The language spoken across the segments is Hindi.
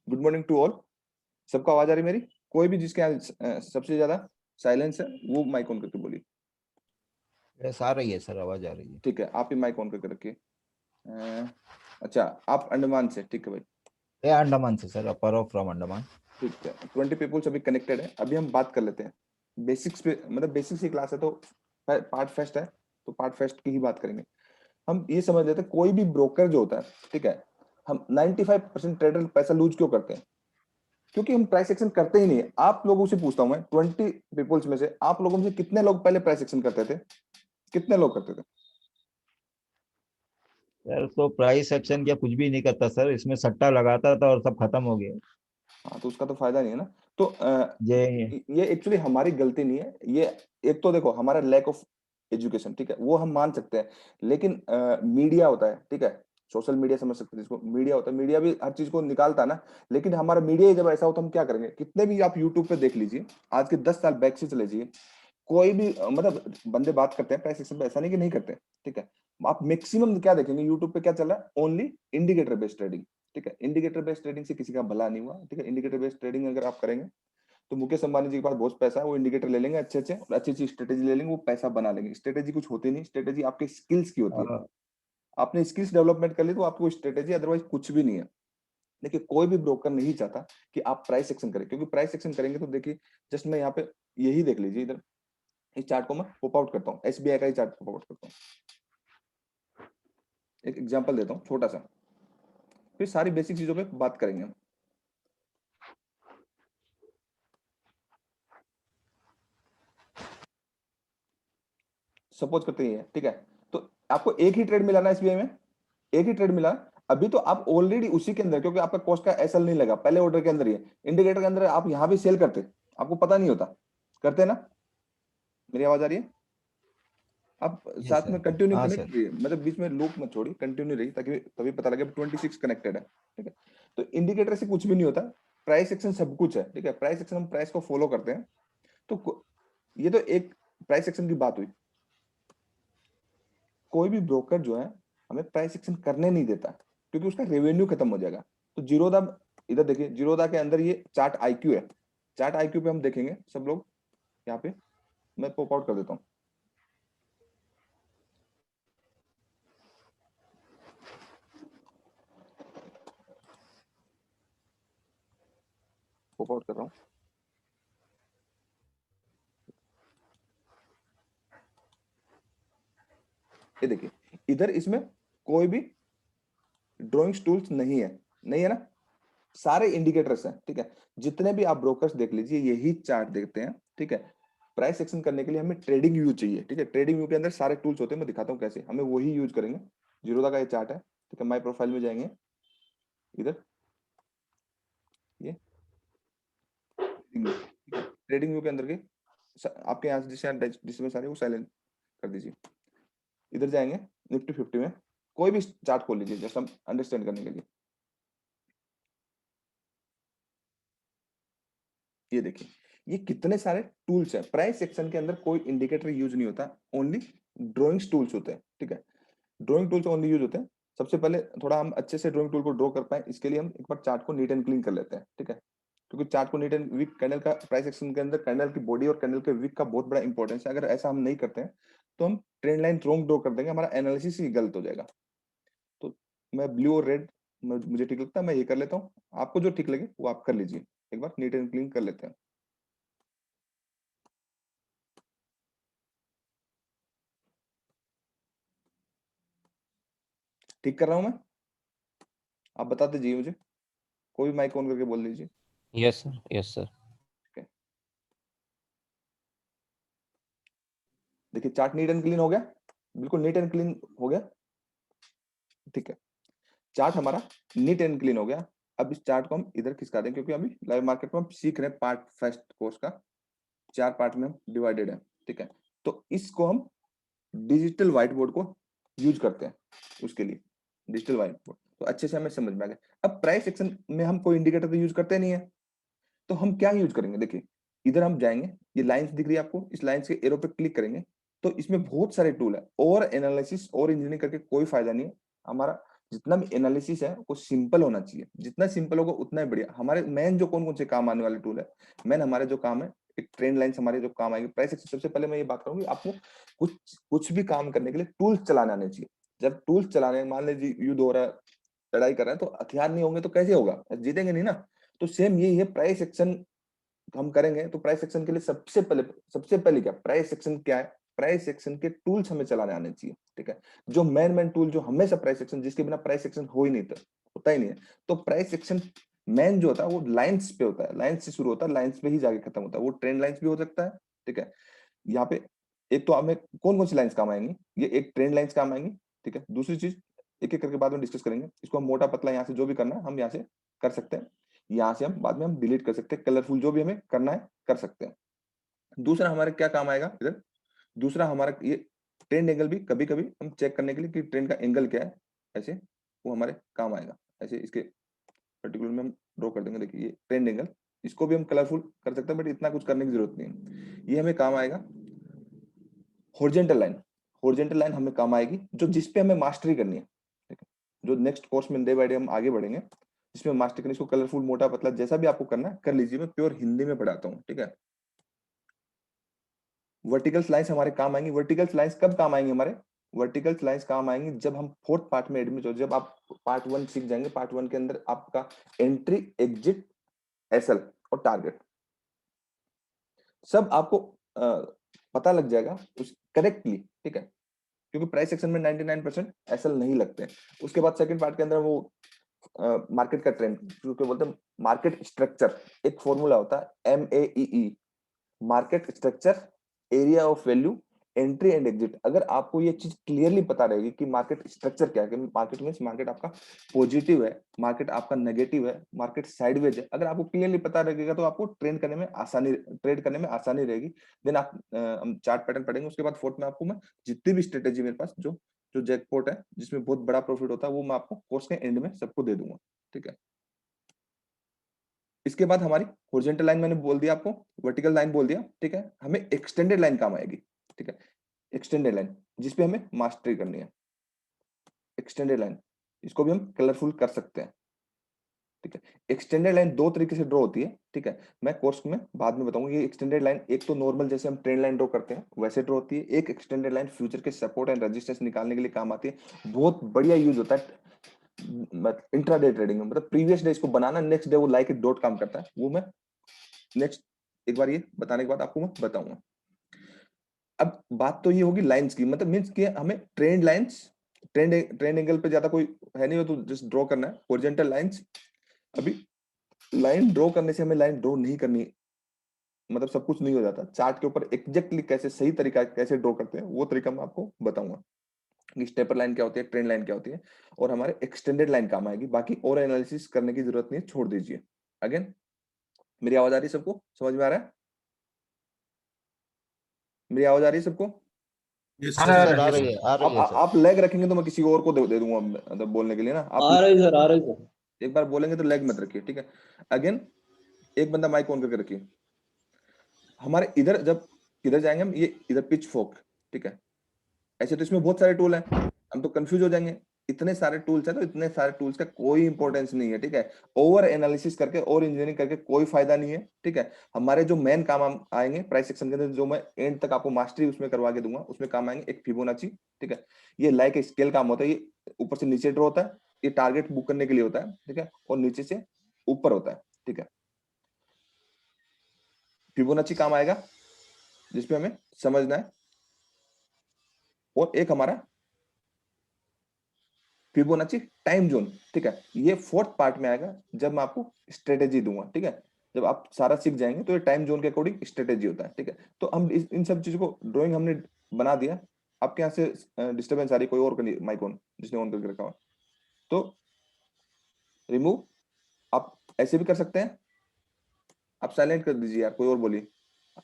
Good morning to all. सबको आवाज आ रही मेरी? कोई भी जिसके यहाँ सबसे ज्यादा साइलेंस है वो माइक ऑन करके बोलिए। यस, आ रही है सर, आवाज आ रही है। ठीक है, आप ही माइक ऑन करके रखिए। अच्छा, आप अंडमान से? ठीक है भाई। ये अंडमान से सर, अपर फ्रॉम अंडमान। ठीक है, 20 पीपल्स अभी कनेक्टेड है। अभी हम बात कर लेते हैं बेसिक्स पे, मतलब बेसिक्स की क्लास है तो पार्ट फेस्ट है तो पार्ट फेस्ट की ही बात करेंगे। हम ये समझ लेते हैं कोई भी ब्रोकर जो होता है, ठीक है, हम 95% ट्रेडर पैसा लूज क्यों करते हैं? क्योंकि हम प्राइस एक्शन करते ही नहीं है। आप लोगों से पूछता हूं मैं, 20 पीपल्स में से आप लोगों में से कितने लोग पहले प्राइस एक्शन करते थे? कितने लोग करते थे? सर तो प्राइस एक्शन क्या, कुछ भी नहीं करता सर, इसमें सट्टा लगाता था और सब खत्म हो गया। हाँ, तो उसका तो फायदा नहीं है ना। तो ये ये एक्चुअली हमारी गलती नहीं है ये। एक तो देखो हमारा लैक ऑफ एजुकेशन, ठीक है, वो हम मान सकते हैं। लेकिन मीडिया होता है, ठीक है, सोशल मीडिया समझ सकते हैं जिसको मीडिया होता है, मीडिया भी हर चीज को निकालता है ना। लेकिन हमारा मीडिया ही जब ऐसा हो तो हम क्या करेंगे? कितने भी आप यूट्यूब पे देख लीजिए, आज के 10 साल बैक से चले जाइए, कोई भी मतलब बंदे बात करते हैं प्राइस एक्शन पे, ऐसा नहीं कि नहीं करते, ठीक है। आप मैक्सिमम क्या देखेंगे यूट्यूब पे, क्या चल रहा है? ओनली इंडिकेटर बेस्ड ट्रेडिंग, ठीक है। इंडिकेटर बेस्ड ट्रेडिंग से किसी का भला नहीं हुआ, ठीक है। इंडिकेटर बेस्ड ट्रेडिंग अगर आप करेंगे तो मुकेश अंबानी जी के पास बहुत पैसा है, वो इंडिकेटर ले लेंगे अच्छे अच्छे और अच्छी अच्छी स्ट्रेटेजी ले लेंगे, वो पैसा बना लेंगे। स्ट्रेटेजी कुछ होती नहीं, स्ट्रेटेजी आपके स्किल्स की होती है। अ, आपने स्किल्स डेवलपमेंट कर ली तो आपको स्ट्रेटेजी, अदरवाइज कुछ भी नहीं है। देखिए कोई भी ब्रोकर नहीं चाहता कि आप प्राइस एक्शन करें, क्योंकि प्राइस एक्शन करेंगे तो देखिए, जस्ट मैं यहाँ पे यही देख लीजिए, इधर इस चार्ट को मैं पॉप आउट करता हूँ, एसबीआई का ही चार्ट पॉप आउट करता हूँ। एक एग्जांपल देता हूँ छोटा सा, फिर सारी बेसिक चीजों पे बात करेंगे हम। सपोज करते हैं, ठीक है, तो आपको एक ही ट्रेड मिला ना एसबीआई में, एक ही ट्रेड मिला। अभी तो आप ऑलरेडी उसी के अंदर, क्योंकि आपका कॉस्ट का एसएल नहीं लगा, पहले ऑर्डर के अंदर ही है, इंडिकेटर के अंदर आप यहां भी सेल करते, आपको पता नहीं होता। करते ना? मेरी आवाज आ रही है? आप ये साथ में सर। कंटिन्यू हाँ कनेक्ट सर। रहिए, मतलब बीच में लूप मत छोड़िए, कंटिन्यू रहिए, ताकि तभी पता लगे 26 कनेक्टेड है, ठीक है। तो इंडिकेटर से कुछ भी नहीं होता, प्राइस एक्शन सब कुछ है, ठीक है। प्राइस एक्शन हम प्राइस को फॉलो करते हैं। ये तो एक प्राइस एक्शन की बात हुई। कोई भी ब्रोकर जो है हमें प्राइस एक्शन करने नहीं देता, क्योंकि उसका रेवेन्यू खत्म हो जाएगा। तो जीरोधा, इधर देखिए, जीरोधा के अंदर ये चार्ट आईक्यू है। चार्ट आईक्यू पे हम देखेंगे सब लोग, यहाँ पे मैं पॉप आउट कर देता हूँ, पॉप आउट कर रहा हूँ। ये देखिए, इधर इसमें कोई भी ड्रॉइंग टूल्स नहीं है, नहीं है ना, सारे इंडिकेटर्स हैं, ठीक है। जितने भी आप ब्रोकर्स देख लीजिए यही चार्ट देखते हैं, ठीक है। प्राइस एक्शन करने के लिए हमें ट्रेडिंग व्यू चाहिए, ठीक है। ट्रेडिंग व्यू के अंदर सारे टूल्स होते हैं, मैं दिखाता हूँ कैसे, हमें वही यूज करेंगे। जीरोधा का ये चार्ट है, ठीक है। माई प्रोफाइल में जाएंगे, इधर ये ट्रेडिंग व्यू के अंदर के आपके यहाँ जिससे जिसमें सारे वो साइलेंट कर दीजिए। इधर जाएंगे निफ्टी 50 में, कोई भी चार्ट खोल लीजिए जस्ट हम अंडरस्टैंड करने के लिए। ये देखिए, ये कितने सारे टूल्स हैं। प्राइस सेक्शन के अंदर कोई इंडिकेटर यूज नहीं होता, ओनली ड्रॉइंग टूल्स होते हैं, ठीक है। ड्रॉइंग टूल्स ओनली यूज होते हैं। सबसे पहले थोड़ा हम अच्छे से ड्रॉइंग टूल को ड्रॉ कर पाए, इसके लिए हम एक बार चार्ट को नीट एंड क्लीन कर लेते हैं, ठीक है। क्योंकि चार्ट को नीट एंड विक, कैंडल का प्राइस एक्शन के अंदर कैंडल की बॉडी और कैंडल के विक का बहुत बड़ा इंपॉर्टेंस है। अगर ऐसा हम नहीं करते हैं तो हम ट्रेंड लाइन रॉन्ग ड्रॉ कर देंगे, हमारा एनालिसिस ही गलत हो जाएगा। तो मैं ब्लू और रेड मुझे ठीक लगता है, मैं ये कर लेता हूँ। आपको जो ठीक लगे वो आप कर लीजिए। एक बार नीट एंड क्लीन कर लेते हैं। ठीक कर रहा हूं मैं? आप बता दीजिए मुझे, कोई भी माइक ऑन करके बोल दीजिए। Yes sir, yes sir. ठीक है, देखिए चार्ट नीट एंड क्लीन हो गया, बिल्कुल नीट एंड क्लीन हो गया, ठीक है। चार्ट हमारा नीट एंड क्लीन हो गया। अब इस चार्ट को हम इधर खिसका दें, क्योंकि अभी लाइव मार्केट में हम सीख रहे हैं पार्ट फर्स्ट कोर्स का, 4 पार्ट में हम डिवाइडेड है, ठीक है। तो इसको हम डिजिटल व्हाइट बोर्ड को यूज करते हैं उसके लिए, डिजिटल व्हाइट बोर्ड। तो अच्छे से हमें समझ में आ गया। अब प्राइस एक्शन में हम कोई इंडिकेटर तो यूज करते नहीं है, तो हम क्या यूज करेंगे? देखिए इधर हम जाएंगे, ये लाइंस दिख रही है आपको, इस लाइंस के एरो पे क्लिक करेंगे तो इसमें बहुत सारे टूल है। और एनालिसिस और इंजीनियरिंग करके कोई फायदा नहीं है हमारा। जितना भी एनालिसिस है वो सिंपल होना चाहिए, जितना सिंपल होगा उतना ही बढ़िया। हमारे मेन जो कौन कौन से काम आने वाले टूल है, मेन हमारे जो काम है, एक ट्रेंड लाइन्स हमारे जो काम आएंगे, प्राइस एक्शन। सबसे पहले मैं ये बात करूंगी, आपको कुछ भी काम करने के लिए टूल्स चलाने आने चाहिए। जब टूल्स चलाने, मान लीजिए युद्ध हो रहा है, लड़ाई कर रहे हैं, तो हथियार नहीं होंगे तो कैसे होगा, जीतेंगे नहीं ना। तो सेम यही है, प्राइस एक्शन हम करेंगे तो प्राइस एक्शन के लिए सबसे पहले क्या, प्राइस एक्शन क्या है, प्राइस एक्शन के टूल्स हमें चलाने आने चाहिए, ठीक है। जो मेन टूल जो हमेशा प्राइस एक्शन, जिसके बिना प्राइस एक्शन हो ही नहीं, होता ही नहीं है। तो प्राइस एक्शन मेन जो होता है वो लाइंस पे होता है, लाइंस से शुरू होता है, लाइंस पे ही जाके खत्म होता है। वो ट्रेंड लाइंस भी हो सकता है, ठीक है। यहाँ पे एक तो हमें कौन कौन सी लाइंस काम आएंगी, ये एक ट्रेंड लाइंस काम आएंगी, ठीक है। दूसरी चीज एक एक करके बाद में डिस्कस करेंगे, इसको हम मोटा पतला यहाँ से जो भी करना है हम यहाँ से कर सकते हैं, यहाँ से हम बाद में हम डिलीट कर सकते हैं, कलरफुल जो भी हमें करना है कर सकते हैं। दूसरा हमारे क्या काम आएगा इधर, दूसरा हमारा ये ट्रेंड एंगल भी कभी कभी हम चेक करने के लिए कि ट्रेंड का एंगल क्या है, ऐसे वो हमारे काम आएगा। ऐसे इसके पर्टिकुलर में हम ड्रॉ कर देंगे, देखिए ये ट्रेंड एंगल, इसको भी हम कलरफुल कर सकते हैं, बट इतना कुछ करने की जरूरत नहीं है। ये हमें काम आएगा हॉरिजॉन्टल लाइन, हॉरिजॉन्टल लाइन हमें काम आएगी जो जिसपे हमें मास्टरी करनी है, ठीक है। जो नेक्स्ट कोर्स में डे बाय डे हम आगे बढ़ेंगे, जिसमें मास्टरी करनी, इसको कलरफुल मोटा पतला जैसा भी आपको करना है कर लीजिए, मैं प्योर हिंदी में पढ़ाता हूँ, ठीक है। वर्टिकल लाइंस हमारे काम आएंगी। वर्टिकल लाइंस कब काम आएंगे हमारे, वर्टिकल लाइंस काम आएंगे जब हम फोर्थ पार्ट में एडमिट हो, जब आप पार्ट 1 सीख जाएंगे। पार्ट 1 के अंदर आपका एंट्री, एग्जिट, एसएल और टारगेट सब आपको पता लग जाएगा उस करेक्टली, ठीक है। क्योंकि प्राइस सेक्शन में 99% एसएल नहीं लगते हैं। उसके बाद सेकंड पार्ट के अंदर वो मार्केट का ट्रेंड, जो बोलते हैं मार्केट स्ट्रक्चर, एक फॉर्मूला होता है MAEE, market structure, area of value, entry and exit. अगर आपको ये चीज क्लियरली पता रहेगी कि मार्केट स्ट्रक्चर क्या है, मार्केट मींस मार्केट आपका पॉजिटिव है, मार्केट आपका नेगेटिव है, मार्केट साइडवेज है, अगर आपको क्लियरली पता रहेगा तो आपको ट्रेड करने में आसानी रहेगी। देन आप हम चार्ट पैटर्न पढ़ेंगे, उसके बाद फोर्थ में आपको मैं जितनी भी स्ट्रेटेजी मेरे पास जो जो जैकपॉट है जिसमें बहुत बड़ा प्रॉफिट होता है, वो मैं आपको कोर्स के एंड में सबको दे दूंगा, ठीक है। इसके बाद हमारी हॉरिजॉन्टल लाइन मैंने बोल दिया आपको, वर्टिकल लाइन बोल दिया, ठीक है। हमें एक्सटेंडेड लाइन काम आएगी, ठीक है। एक्सटेंडेड लाइन जिसपे हमें मास्टरी करनी है, एक्सटेंडेड लाइन, इसको भी हम कलरफुल कर सकते हैं, ठीक है। एक्सटेंडेड लाइन दो तरीके से ड्रॉ होती है, ठीक है। मैं कोर्स में बाद में बताऊंगा। ये एक्सटेंडेड लाइन एक तो नॉर्मल जैसे हम ट्रेंड लाइन ड्रॉ करते हैं वैसे ड्रॉ होती है, एक एक्सटेंडेड लाइन फ्यूचर के सपोर्ट एंड रेजिस्टेंस निकालने के लिए काम आती है। बहुत बढ़िया यूज होता है इंट्राडे ट्रेडिंग में, मतलब प्रीवियस डे इसको बनाना, नेक्स्ट डे वो लाइक इट डॉट काम करता है, वो मैं नेक्स्ट एक बार ये बताने के बाद आपको मैं बताऊंगा। अब बात तो ये होगी लाइंस की, मतलब मींस कि हमें ट्रेंड लाइंस, ट्रेंड एंगल पे ज्यादा कोई है नहीं, तो जस्ट ड्रॉ करना है हॉरिजॉन्टल लाइंस। अभी लाइन ड्रॉ करने से हमें लाइन ड्रॉ नहीं करनी, मतलब सब कुछ नहीं हो जाता। चार्ट के ऊपर एग्जैक्टली कैसे सही तरीका कैसे ड्रॉ करते हैं वो तरीका मैं आपको बताऊंगा कि स्टेपर लाइन क्या होती है, ट्रेंड लाइन क्या होती है, और हमारे एक्सटेंडेड लाइन काम आएगी। बाकी और एनालिसिस करने की जरूरत नहीं है, छोड़ दीजिए। अगेन मेरी आवाज आ रही है सबको, समझ में आ रहा है? मेरी आवाज आ रही है सबको? यस हाँ सर, सर, आ यस रही सर। है, आ रही है सर। आप लैग रखेंगे तो मैं किसी और को दे दूंगा मतलब बोलने के लिए ना। आप आ रही सर, आ रही सर। एक बार बोलेंगे तो लैग मत रखिए, ठीक है। अगेन एक बंदा माइक ऑन करके रखिए। हमारे इधर जब किधर जाएंगे हम, ये इधर पिच फोक, ठीक है। ऐसे तो इसमें बहुत सारे टूल हैं, हम तो कंफ्यूज हो जाएंगे। इतने सारे टूल्स हैं तो इतने सारे टूल्स का कोई इंपॉर्टेंस नहीं है, ठीक है। ओवर एनालिसिस करके और इंजीनियरिंग करके कोई फायदा नहीं है, ठीक है। हमारे जो मेन काम हम आएंगे प्राइस सेक्शन के अंदर, जो मैं एंड तक आपको मास्टरी उसमें करवा के दूंगा, उसमें काम आएंगे एक फिबोनाची, ठीक है। ये लाइक स्केल काम होता है, ये ऊपर से नीचे ड्रॉ होता है, ये टारगेट बुक करने के लिए होता है, ठीक है, और नीचे से ऊपर होता है, ठीक है। फिबोनाची काम आएगा जिसपे हमें समझना है, और एक हमारा फिबोनाची टाइम जोन, ठीक है। ये फोर्थ पार्ट में आएगा जब मैं आपको स्ट्रेटेजी दूंगा, ठीक है। जब आप सारा सीख जाएंगे तो ये टाइम जोन के अकॉर्डिंग स्ट्रेटेजी होता है, ठीक है। तो हम इन सब चीजों को ड्राइंग हमने बना दिया। आपके यहाँ से डिस्टर्बेंस आ रही, कोई और माइक ऑन जिसने ऑन करके रखा हुआ तो रिमूव, आप ऐसे भी कर सकते हैं, आप साइलेंट कर दीजिए यार, कोई और बोलिए,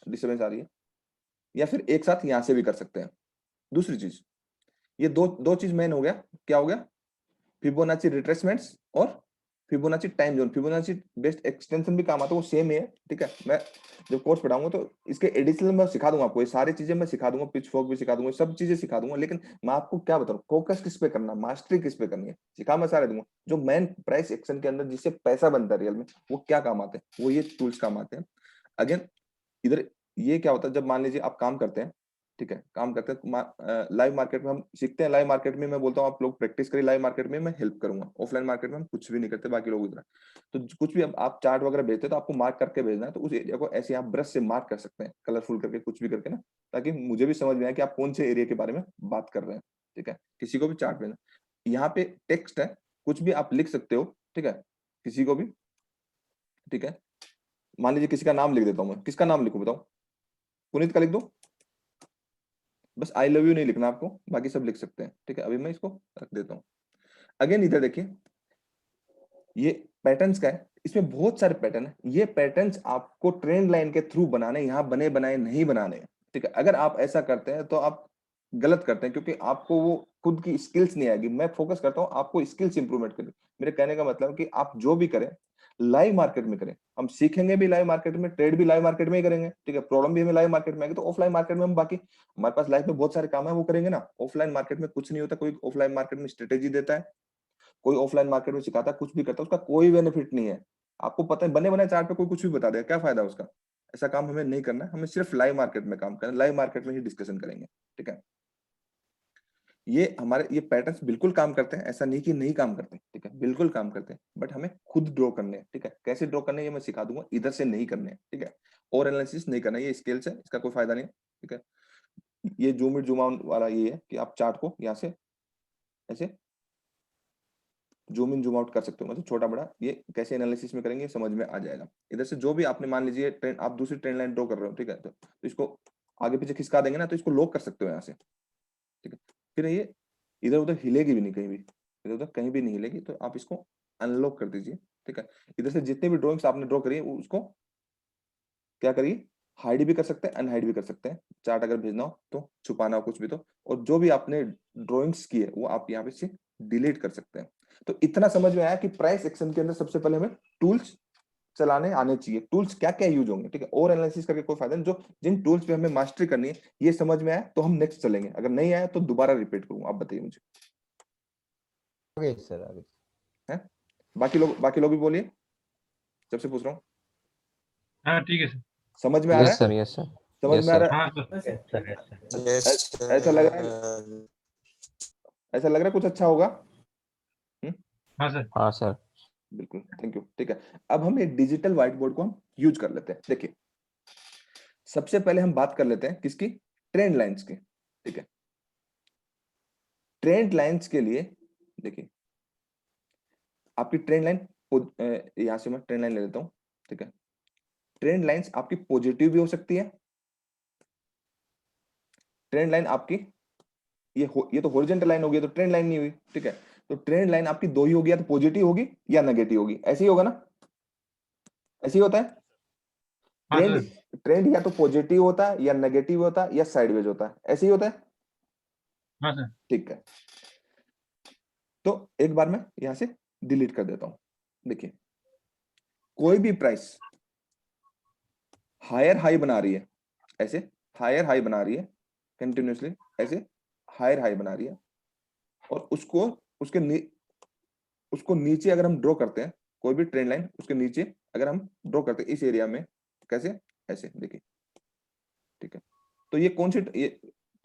डिस्टर्बेंस आ रही है। या फिर एक साथ यहां से भी कर सकते हैं। दूसरी चीज, ये दो दो चीज मेन हो गया, क्या हो गया, फिबोनाची रिट्रेसमेंट्स और Fibonacci time zone, Fibonacci based extension भी काम आता है, वो सेम ही है, ठीक है। मैं जब कोर्स पढ़ाऊंगा तो इसके एडिशनल मैं सिखा दूंगा आपको, ये सारी चीजें मैं सिखा दूंगा, पिच फॉर्क भी सिखा दूंगा, सब चीजें सिखा दूंगा, लेकिन मैं आपको क्या बताऊं, फोकस किस पे करना, मास्टरी किस पे करनी है, सिखा मैं सारे दूंगा। जो मेन प्राइस एक्शन के अंदर जिससे पैसा बनता है रियल में, वो क्या काम आते हैं, वो ये टूल्स काम आते हैं। अगेन इधर ये क्या होता है, जब मान लीजिए आप काम करते हैं, ठीक है, काम करते हैं लाइव मार्केट में हम सीखते हैं, लाइव मार्केट में मैं बोलता हूँ आप लोग प्रैक्टिस करिए, लाइव मार्केट में मैं हेल्प करूंगा, ऑफलाइन मार्केट में हम कुछ भी नहीं करते, बाकी लोग इधर। तो कुछ भी आप चार्ट वगैरह भेजते हैं तो आपको मार्क करके भेजना है, तो उस एरिया को ऐसे आप ब्रश से मार्क कर सकते हैं, कलरफुल करके कुछ भी करके ना, ताकि मुझे भी समझ में आए कि आप कौन से एरिया के बारे में बात कर रहे हैं, ठीक है। किसी को भी चार्ट भेजना, यहाँ पे टेक्स्ट है, कुछ भी आप लिख सकते हो, ठीक है, किसी को भी, ठीक है। मान लीजिए किसी का नाम लिख देता हूँ मैं, किसका नाम लिखूं बताओ, पुनीत का लिख दो, बस आई लव यू नहीं लिखना आपको, बाकी सब लिख सकते हैं, ठीक है। अभी मैं इसको रख देता हूँ। अगेन इधर देखिए, ये पैटर्न्स का है, इसमें बहुत सारे पैटर्न है, ये पैटर्न्स आपको ट्रेंड लाइन के थ्रू बनाने, यहाँ बने बनाए नहीं बनाने हैं, ठीक है। अगर आप ऐसा करते हैं तो आप गलत करते हैं, क्योंकि आपको वो खुद की स्किल्स नहीं आएगी। मैं फोकस करता हूँ आपको स्किल्स इंप्रूवमेंट करनी। मेरे कहने का मतलब कि आप जो भी करें लाइव मार्केट में करें, हम सीखेंगे भी लाइव मार्केट में, ट्रेड भी लाइव मार्केट में ही करेंगे, ठीक है। प्रॉब्लम भी हमें लाइव मार्केट में आएगी, तो ऑफलाइन मार्केट में हम बाकी हमारे पास लाइफ में बहुत सारे काम है वो करेंगे ना। ऑफलाइन मार्केट में कुछ नहीं होता, कोई ऑफलाइन मार्केट में स्ट्रेटेजी देता है, कोई ऑफलाइन मार्केट में सिखाता है, कुछ भी करता है, उसका कोई बेनिफिट नहीं है। आपको पता है बने बनाए चार्ट पे कोई कुछ भी बता देगा, क्या फायदा उसका। ऐसा काम हमें नहीं करना है, हमें सिर्फ लाइव मार्केट में काम करना है, लाइव मार्केट में ही डिस्कशन करेंगे, ठीक है। ये हमारे ये पैटर्न्स बिल्कुल काम करते हैं, ऐसा नहीं कि नहीं काम करते, ठीक है, बिल्कुल काम करते हैं, बट हमें खुद ड्रॉ करने हैं, ठीक है। कैसे ड्रॉ करने हैं ये मैं सिखा दूंगा, इधर से नहीं करने हैं, ठीक है। और एनालिसिस नहीं करना है, ये स्केल्स है, इसका कोई फायदा नहीं है, ठीक है। ये जूम इन जूम आउट वाला ये है कि आप चार्ट को यहाँ से ऐसे जूम इन जूम आउट कर सकते हो, मतलब छोटा बड़ा, ये कैसे एनालिसिस में करेंगे समझ में आ जाएगा। इधर से जो भी आपने मान लीजिए ट्रेंड, आप दूसरी ट्रेंड लाइन ड्रॉ कर रहे हो, ठीक है, तो इसको आगे पीछे खिसका देंगे ना, तो इसको लॉक कर सकते हो यहाँ से, ठीक है। फिर ये इधर उधर हिलेगी भी नहीं, कहीं भी इधर उधर कहीं भी नहीं हिलेगी, तो आप इसको अनलॉक कर दीजिए, ठीक है। इधर से जितने भी ड्रॉइंग्स आपने ड्रॉ करी है उसको क्या करिए, हाइड भी कर सकते हैं, अनहाइड भी कर सकते हैं, चार्ट अगर भेजना हो तो, छुपाना हो कुछ भी तो। और जो भी आपने ड्रॉइंग्स की है वो आप यहाँ पे से डिलीट कर सकते हैं। तो इतना समझ में आया कि प्राइस एक्शन के अंदर सबसे पहले हमें टूल्स चलाने आने चाहिए। टूल्स क्या क्या यूज होंगे, ठीक है, और एनालिसिस करके कोई फायदा नहीं, जो जिन टूल्स पे हमें मास्टरी करनी है ये समझ में आया तो हम नेक्स्ट चलेंगे, अगर नहीं आया तो दोबारा रिपीट करूंगा। आप बताइए मुझे, आगे सर आगे। है बाकी लोग भी बोलिए, जब से पूछ रहा हूँ। हाँ ठीक है सर। समझ में आ रहा Yes, है, sir. Yes, sir. समझ Yes, में आ sir. रहा हाँ सर। है, ऐसा लग रहा है, ऐसा लग रहा है कुछ अच्छा होगा। हाँ सर। हाँ sir. बिल्कुल, थैंक यू, ठीक है। अब हम ये डिजिटल व्हाइट बोर्ड को हम यूज कर लेते हैं। देखिए सबसे पहले हम बात कर लेते हैं किसकी, ट्रेंड लाइंस की, ठीक है। ट्रेंड लाइंस के लिए देखिए, आपकी ट्रेंड लाइन, यहां से मैं ट्रेंड लाइन ले लेता हूं, ठीक है। ट्रेंड लाइंस आपकी पॉजिटिव भी हो सकती है, ट्रेंड लाइन आपकी ये तो हॉरिजॉन्टल लाइन होगी, तो ट्रेंड लाइन नहीं हुई, ठीक है। तो ट्रेंड लाइन आपकी दो ही होगी, या तो पॉजिटिव होगी या नेगेटिव होगी, ऐसे ही होगा ना, ऐसे ही होता है। हाँ ट्रेंड सर। ट्रेंड या तो पॉजिटिव होता है या नेगेटिव होता है या साइडवेज होता है, ऐसे ही होता है, हाँ सर। ठीक है। तो एक बार मैं यहां से डिलीट कर देता हूं। देखिए कोई भी प्राइस हायर हाई बना रही है, ऐसे हायर हाई बना रही है कंटिन्यूअसली, ऐसे हायर हाई बना रही है, और उसको उसको नीचे अगर हम ड्रॉ करते हैं, कोई भी ट्रेंड लाइन उसके नीचे अगर हम ड्रॉ करते हैं इस एरिया में, कैसे, ऐसे देखिए, ठीक है। तो ये कौन सी ये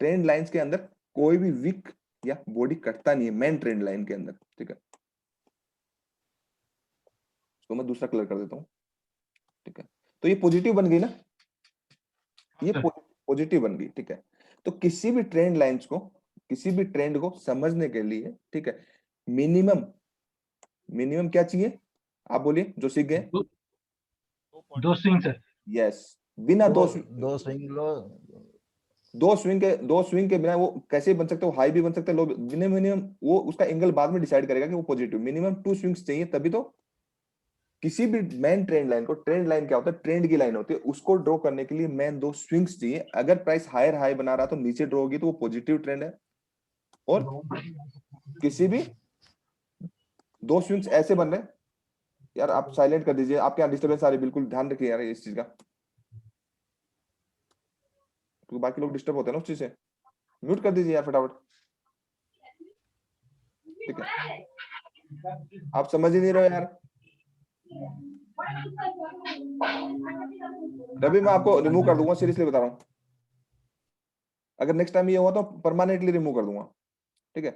ट्रेंड लाइंस के अंदर कोई भी विक या बॉडी कटता नहीं है मेन ट्रेंड लाइन के अंदर, ठीक है। तो मैं दूसरा कलर कर देता हूं, ठीक है। तो ये पॉजिटिव बन गई ना, ये हाँ, सर। पॉजिटिव बन गई, ठीक है। तो किसी भी ट्रेंड लाइंस को, किसी भी ट्रेंड को समझने के लिए, ठीक है, मिनिमम मिनिमम क्या चाहिए, आप बोलिए जो सीख गए। दो स्विंग सर। यस, बिना दो दो स्विंग लो, दो स्विंग के बिना वो कैसे बन सकते हो, हाई भी बन सकते हैं, लो मिनिमम वो उसका एंगल बाद में डिसाइड करेगा कि वो पॉजिटिव, मिनिमम 2 स्विंग्स चाहिए तभी तो। किसी भी मेन ट्रेंड लाइन को, ट्रेंड लाइन क्या होता है, ट्रेंड की लाइन होती है, उसको ड्रॉ करने के लिए मेन 2 स्विंग्स चाहिए। अगर प्राइस हायर हाई बना रहा तो नीचे ड्रॉ होगी तो वो पॉजिटिव ट्रेंड है, और किसी भी 2 स्विंग्स ऐसे बन रहे यार आप साइलेंट कर दीजिए, आपके यहाँ डिस्टर्बेंस आ रही है, बिल्कुल ध्यान रखिए यार इस चीज का, क्योंकि बाकी लोग डिस्टर्ब होते हैं ना उस चीज से। म्यूट कर दीजिए यार फटाफट, ठीक है। आप समझ ही नहीं रहे हो यार। रवि मैं आपको रिमूव कर दूंगा, सीरियसली बता रहा हूँ, अगर नेक्स्ट टाइम ये हुआ तो परमानेंटली रिमूव कर दूंगा, ठीक है।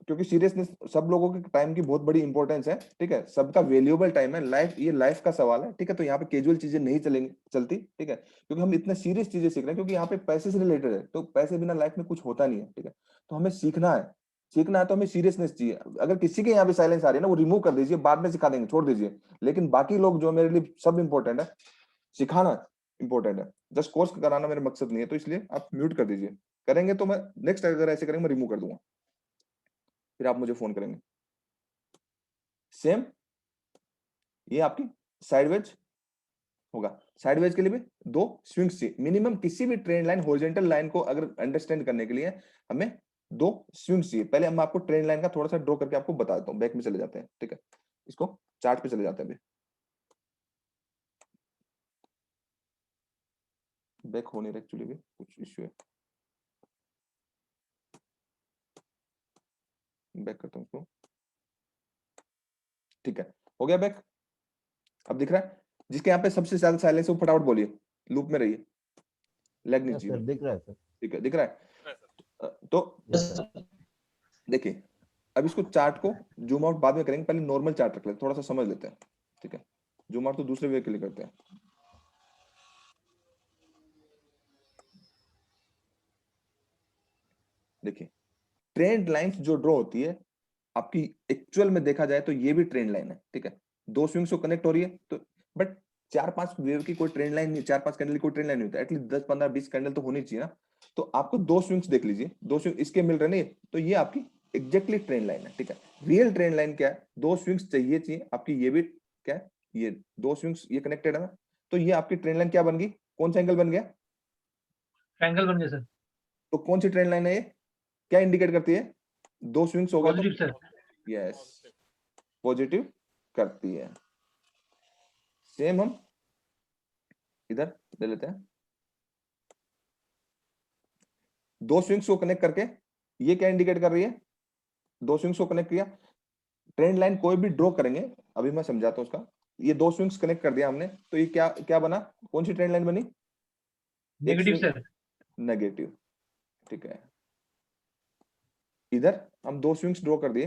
क्योंकि सीरियसनेस सब लोगों के टाइम की बहुत बड़ी इंपॉर्टेंस है, ठीक है, सबका वैल्यूएबल टाइम है, लाइफ ये लाइफ का सवाल है, ठीक है। तो यहाँ पे कैजुअल चीजें नहीं चलती, ठीक है, क्योंकि हम इतने सीरियस चीजें सीख रहे हैं, क्योंकि यहाँ पे पैसे से रिलेटेड है, तो पैसे बिना लाइफ में कुछ होता नहीं है, ठीक है। तो हमें सीखना है तो हमें सीरियसनेस चाहिए। अगर किसी के यहाँ पे साइलेंस आ रही है ना, वो रिमूव कर दीजिए, बाद में सिखा देंगे, छोड़ दीजिए। लेकिन बाकी लोग जो मेरे लिए सब इंपॉर्टेंट है, सिखाना इंपॉर्टेंट है, जस्ट कोर्स कराना मेरा मकसद नहीं है, तो इसलिए आप म्यूट कर दीजिए। करेंगे तो मैं नेक्स्ट अगर ऐसे करेंगे मैं रिमूव कर दूंगा, फिर आप मुझे फोन करेंगे। सेम ये आपकी साइडवेज होगा, साइडवेज के लिए भी 2 स्विंग्स चाहिए मिनिमम। किसी भी ट्रेंड लाइन हॉरिजॉन्टल लाइन को अगर अंडरस्टैंड करने के लिए हमें 2 स्विंग्स चाहिए। पहले मैं आपको ट्रेंड लाइन का थोड़ा सा ड्रॉ करके आपको बता देता हूँ, बैक में चले जाते हैं, ठीक है, इसको चार्ट पे चले जाते हैं, अभी बैक हो नहीं रहा, एक्चुअली भी कुछ इश्यू है, बैक करता हूँ इसको, ठीक है, हो गया बैक। अब दिख रहा है, जिसके यहाँ पे सबसे ज्यादा साइलेंस है वो फटाफट बोलिए, लूप में रहिए, लैग नहीं सर चाहिए, दिख रहा है सर। ठीक है, दिख रहा है। तो देखिए, अब इसको चार्ट को जूम आउट बाद में करेंगे, पहले नॉर्मल चार्ट रख लेते हैं, थोड़ा सा समझ लेते हैं, ठीक है। जूम आउट तो दूसरे वे के लिए करते हैं। देखिए, ट्रेंड लाइंस जो ड्रॉ होती है आपकी एक्चुअल में देखा जाए तो ये भी ट्रेंड लाइन है, ठीक है, 2 स्विंग्स को कनेक्ट हो रही है, तो बट 4-5 वेव की कोई ट्रेंड लाइन नहीं, 4-5 कैंडल की कोई ट्रेंड लाइन नहीं होता, एटलीस्ट 10-15-20 कैंडल तो होनी चाहिए ना। तो आपको 2 स्विंग्स देख लीजिए, 2 स्विंग इसके मिल रहे हैं, तो ये आपकी एग्जैक्टली ट्रेंड लाइन है, ठीक है। रियल ट्रेंड लाइन क्या है, 2 स्विंग्स चाहिए आपकी, ये भी क्या है, ये 2 स्विंग्स ये कनेक्टेड है ना, तो ये आपकी ट्रेंड लाइन क्या बन गई, कौन सा एंगल बन गया, एंगल बन गया सर, तो कौन सी ट्रेंड लाइन है ये, क्या इंडिकेट करती है, 2 स्विंग्स हो गए पॉजिटिव तो सर, यस पॉजिटिव करती है। सेम हम इधर ले लेते हैं, 2 स्विंग्स को कनेक्ट करके ये क्या इंडिकेट कर रही है, 2 स्विंग्स को कनेक्ट किया, ट्रेंड लाइन कोई भी ड्रॉ करेंगे, अभी मैं समझाता हूं उसका। ये 2 स्विंग्स कनेक्ट कर दिया हमने, तो ये क्या क्या बना, कौन सी ट्रेंड लाइन बनी, नेगेटिव सर, नेगेटिव, ठीक है। इधर हम 2 स्विंग्स ड्रॉ कर दिए,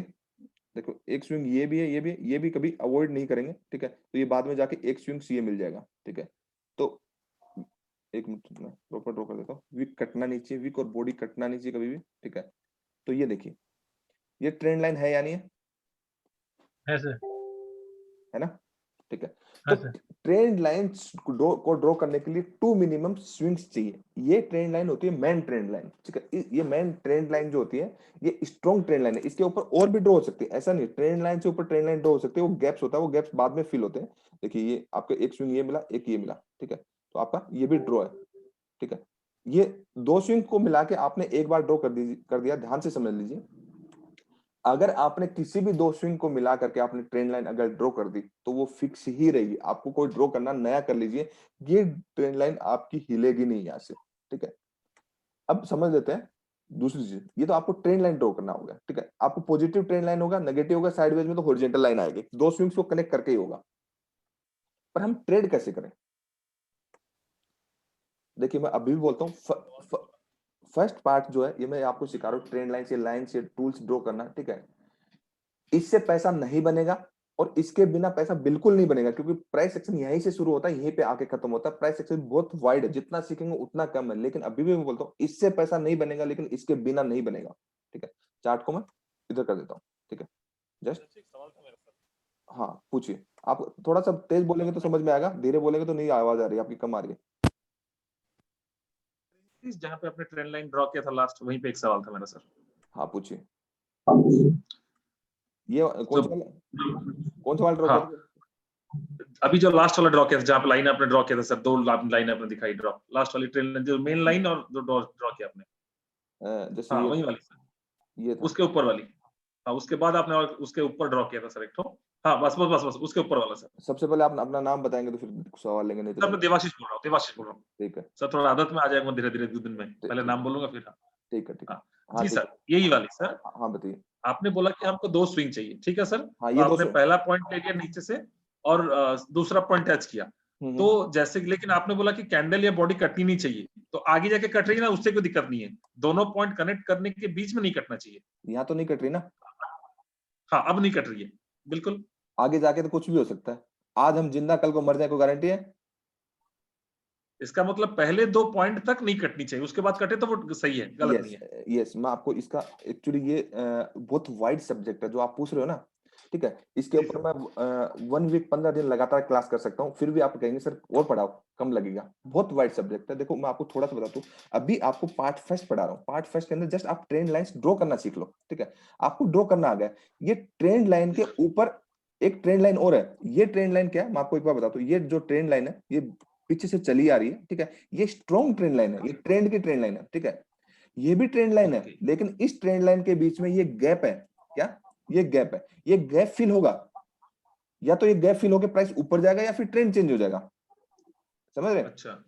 देखो एक स्विंग ये भी है, ये भी है, ये भी कभी अवॉइड नहीं करेंगे, ठीक है, तो ये बाद में जाके एक स्विंग्स ये मिल जाएगा, ठीक है। तो एक मिनट में प्रॉपर ड्रॉ कर देता हूँ, विक कटना नहीं चाहिए, विक और बॉडी कटना नहीं चाहिए कभी भी, ठीक है। तो ये देखिए, ये ट्रेंड लाइन है या नहीं है सर, है ना, ठीक है। हाँ तो सर, ट्रेंड लाइन को ड्रॉ करने के लिए 2 मिनिमम स्विंग्स चाहिए, ये ट्रेंड लाइन होती है मेन ट्रेंड लाइन, ठीक है। ये मेन ट्रेंड लाइन जो होती है ये स्ट्रॉन्ग ट्रेंड लाइन है, इसके ऊपर और भी ड्रॉ हो सकती है, ऐसा नहीं ट्रेंड लाइन से ऊपर ट्रेंड लाइन ड्रॉ हो सकती है, वो गैप्स होता है, वो गैप्स बाद में फिल होते हैं। देखिए ये आपको एक स्विंग ये मिला, एक ये मिला, ठीक है, तो आपका ये भी ड्रॉ है, ठीक है। ये 2 स्विंग को मिला के आपने एक बार ड्रॉ कर दिया, ध्यान से समझ लीजिए। अगर आपने किसी भी 2 स्विंग को मिला करके आपने ट्रेंड लाइन अगर ड्रॉ कर दी तो वो फिक्स ही रहेगी, आपको कोई ड्रॉ करना नया कर लीजिए, ये ट्रेंड लाइन आपकी हिलेगी नहीं यहाँ से, ठीक है। अब समझ लेते हैं दूसरी चीज, ये तो आपको ट्रेंड लाइन ड्रॉ करना होगा, ठीक है। आपको पॉजिटिव ट्रेंड लाइन होगा, नेगेटिव होगा, साइडवेज में तो हॉरिजॉन्टल लाइन आएगी, 2 स्विंग्स को कनेक्ट करके ही होगा। पर हम ट्रेड कैसे करें, देखिए मैं अभी भी बोलता हूँ, फर्स्ट पार्ट जो है ये मैं आपको सिखा रहा हूँ, ट्रेंड लाइन से टूल्स ड्रॉ करना, ठीक है। इससे पैसा नहीं बनेगा और इसके बिना पैसा बिल्कुल नहीं बनेगा, क्योंकि प्राइस एक्शन यहीं से शुरू होता है, यहीं पे आके खत्म होता है। प्राइस एक्शन बहुत वाइड है, जितना सीखेंगे उतना कम है, लेकिन अभी भी मैं बोलता हूँ इससे पैसा नहीं बनेगा, लेकिन इसके बिना नहीं बनेगा, ठीक है। चार्ट को मैं इधर कर देता हूँ, ठीक है, जस्ट हाँ पूछिए, आप थोड़ा सा तेज बोलेंगे तो समझ में आएगा, धीरे बोलेंगे तो नहीं, आवाज आ रही है आपकी, कम आ रही है। जहाँ पे आपने ट्रेंड लाइन ड्रॉ किया था लास्ट, वहीं पे एक सवाल था मेरा सर। हाँ पूछिए, ये कौन सा वाला ड्रॉ किया था? अभी जो लास्ट वाला ड्रॉ किया था, जहाँ पे लाइन आपने ड्रॉ किया था सर, 2 लाइन आपने दिखाई ड्रॉ, लास्ट वाली ट्रेंड लाइन जो मेन लाइन और जो ड्रॉ किया आपने, जैसे हाँ वही वाली सर, ये था, उसके ऊपर वाली, हाँ, उसके बाद आपने और उसके ऊपर ड्रॉ किया था सर एक ठो। हाँ, बस बस बस बस उसके ऊपर वाला सर। सबसे पहले आप अपना नाम बताएंगे तो फिर सवाल लेंगे, नहीं सर तो मैं देवाशीष बोल रहा हूँ, देवाशीष बोल रहा हूँ। ठीक है सर थोड़ा आदत में आ जाएगा धीरे धीरे 2 दिन में, पहले ठीक नाम बोलूंगा फिर। हाँ ठीक है ठीक है। हाँ। हाँ जी ठीक सर, यही वाली सर। है, हाँ बताइए। आपने बोला कि हमको 2 स्विंग चाहिए, ठीक है सर। हाँ तो ये आपने 200। पहला पॉइंट ले लिया नीचे से और दूसरा पॉइंट टच किया। तो जैसे लेकिन आपने बोला कि कैंडल या बॉडी कटनी नहीं चाहिए, तो आगे जाके कट रही है ना, उससे कोई दिक्कत नहीं है। दोनों पॉइंट कनेक्ट करने के बीच में नहीं कटना चाहिए। यहाँ तो नहीं कट रही ना, हाँ, अब नहीं कट रही है, बिल्कुल। आगे जाके तो कुछ भी हो सकता है। आज हम जिंदा कल को मर जाए, कोई गारंटी है? इसका मतलब पहले 2 पॉइंट तक नहीं कटनी चाहिए, उसके बाद कटे तो वो सही है, गलत नहीं है। यस, मैं आपको इसका एक्चुअली ये बहुत वाइड सब्जेक्ट है जो आप पूछ रहे हो ना, ठीक है। इसके जी ऊपर मैं 1 वीक 15 दिन लगातार क्लास कर सकता हूँ, फिर भी आप कहेंगे सर और पढ़ाओ, कम लगेगा। बहुत वाइड सब्जेक्ट है। देखो मैं आपको थोड़ा सा बताता हूँ, अभी आपको पार्ट फर्स्ट पढ़ा रहा हूँ। पार्ट फर्स्ट के अंदर जस्ट आप ट्रेंड लाइंस ड्रॉ करना सीख लो, ठीक है। आपको ड्रॉ करना आ गया, ये ट्रेंड लाइन के ऊपर एक ट्रेंड लाइन और है। ये ट्रेंड लाइन क्या है मैं आपको एक बार बताता हूँ। ये जो ट्रेंड लाइन है ये पीछे से चली आ रही है, ठीक है। ये स्ट्रॉन्ग ट्रेंड लाइन है, ये ट्रेंड की ट्रेंड लाइन है, ठीक है। ये भी ट्रेंड लाइन है, ओके। लेकिन इस ट्रेंड लाइन के बीच में ये गैप है। क्या? ये गैप है। ये गैप फिल होगा, या तो ये गैप फिल होकर प्राइस ऊपर जाएगा या फिर ट्रेंड चेंज हो जाएगा। समझ रहे हैं? अच्छा